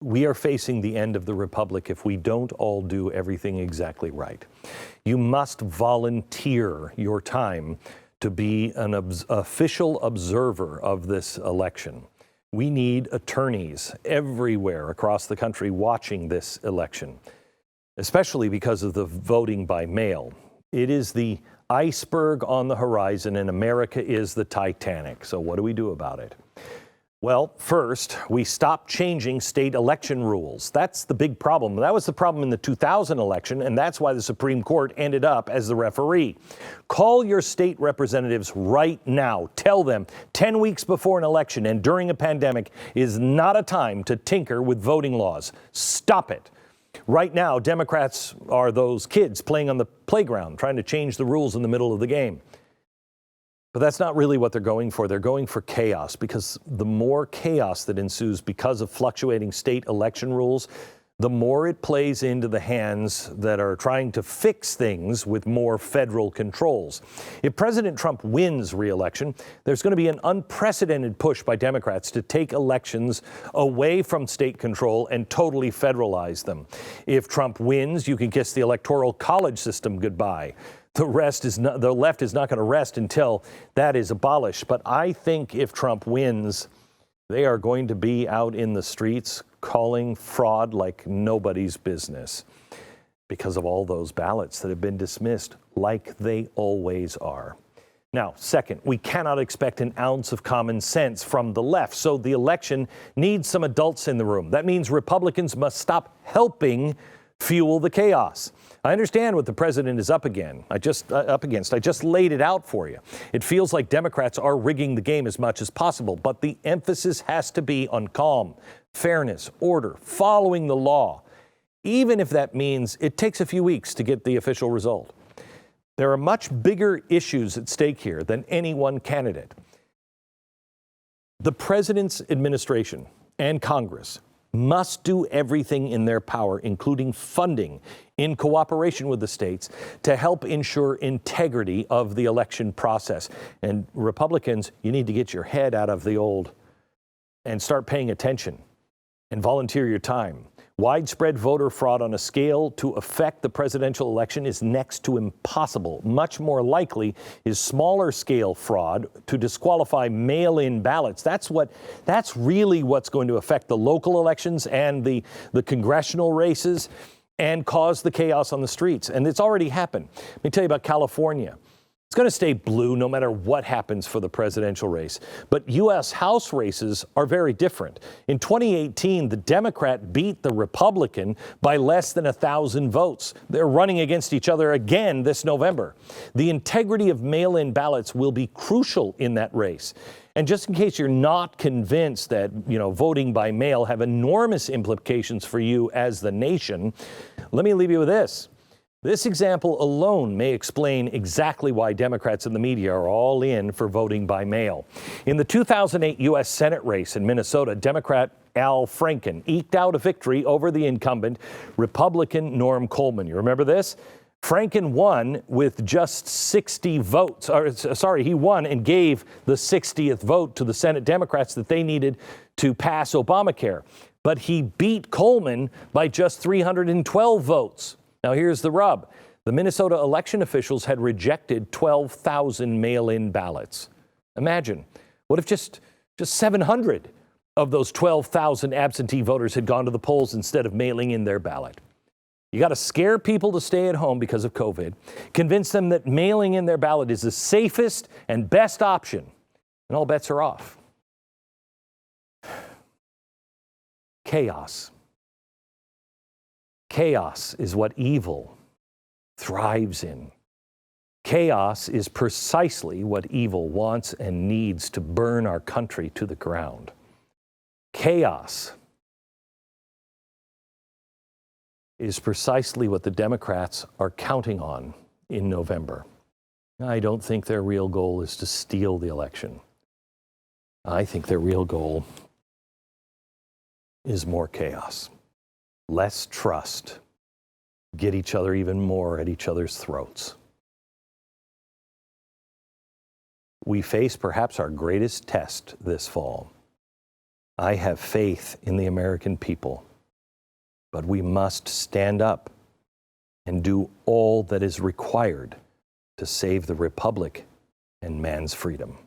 we are facing the end of the republic if we don't all do everything exactly right. You must volunteer your time to be an official observer of this election. We need attorneys everywhere across the country watching this election, especially because of the voting by mail. It is the iceberg on the horizon, and America is the Titanic. So what do we do about it? Well, first, we stop changing state election rules. That's the big problem. That was the problem in the 2000 election, and that's why the Supreme Court ended up as the referee. Call your state representatives right now. Tell them 10 weeks before an election and during a pandemic is not a time to tinker with voting laws. Stop it. Right now, Democrats are those kids playing on the playground, trying to change the rules in the middle of the game. But that's not really what they're going for. They're going for chaos, because the more chaos that ensues because of fluctuating state election rules, the more it plays into the hands that are trying to fix things with more federal controls. If President Trump wins re-election, there's going to be an unprecedented push by Democrats to take elections away from state control and totally federalize them. If Trump wins, you can kiss the Electoral College system goodbye. The left is not going to rest until that is abolished. But I think if Trump wins, they are going to be out in the streets calling fraud like nobody's business because of all those ballots that have been dismissed, like they always are. Now, second, we cannot expect an ounce of common sense from the left. So the election needs some adults in the room. That means Republicans must stop helping fuel the chaos. I understand what the president is up against. I just laid it out for you. It feels like Democrats are rigging the game as much as possible, but the emphasis has to be on calm, fairness, order, following the law, even if that means it takes a few weeks to get the official result. There are much bigger issues at stake here than any one candidate. The president's administration and Congress must do everything in their power, including funding, in cooperation with the states, to help ensure integrity of the election process. And Republicans, you need to get your head out of the old and start paying attention and volunteer your time. Widespread voter fraud on a scale to affect the presidential election is next to impossible. Much more likely is smaller scale fraud to disqualify mail-in ballots. That's really what's going to affect the local elections and the congressional races and cause the chaos on the streets. And it's already happened. Let me tell you about California. It's going to stay blue no matter what happens for the presidential race. But U.S. House races are very different. In 2018, the Democrat beat the Republican by less than 1,000 votes. They're running against each other again this November. The integrity of mail-in ballots will be crucial in that race. And just in case you're not convinced that, voting by mail have enormous implications for you as the nation, let me leave you with this. This example alone may explain exactly why Democrats and the media are all in for voting by mail. In the 2008 U.S. Senate race in Minnesota, Democrat Al Franken eked out a victory over the incumbent Republican Norm Coleman. You remember this? Franken won with just 60 votes. He won and gave the 60th vote to the Senate Democrats that they needed to pass Obamacare. But he beat Coleman by just 312 votes. Now, here's the rub. The Minnesota election officials had rejected 12,000 mail-in ballots. Imagine, what if just 700 of those 12,000 absentee voters had gone to the polls instead of mailing in their ballot? You got to scare people to stay at home because of COVID, convince them that mailing in their ballot is the safest and best option, and all bets are off. Chaos. Chaos is what evil thrives in. Chaos is precisely what evil wants and needs to burn our country to the ground. Chaos is precisely what the Democrats are counting on in November. I don't think their real goal is to steal the election. I think their real goal is more chaos. Less trust, get each other even more at each other's throats. We face perhaps our greatest test this fall. I have faith in the American people. but we must stand up and do all that is required to save the republic and man's freedom.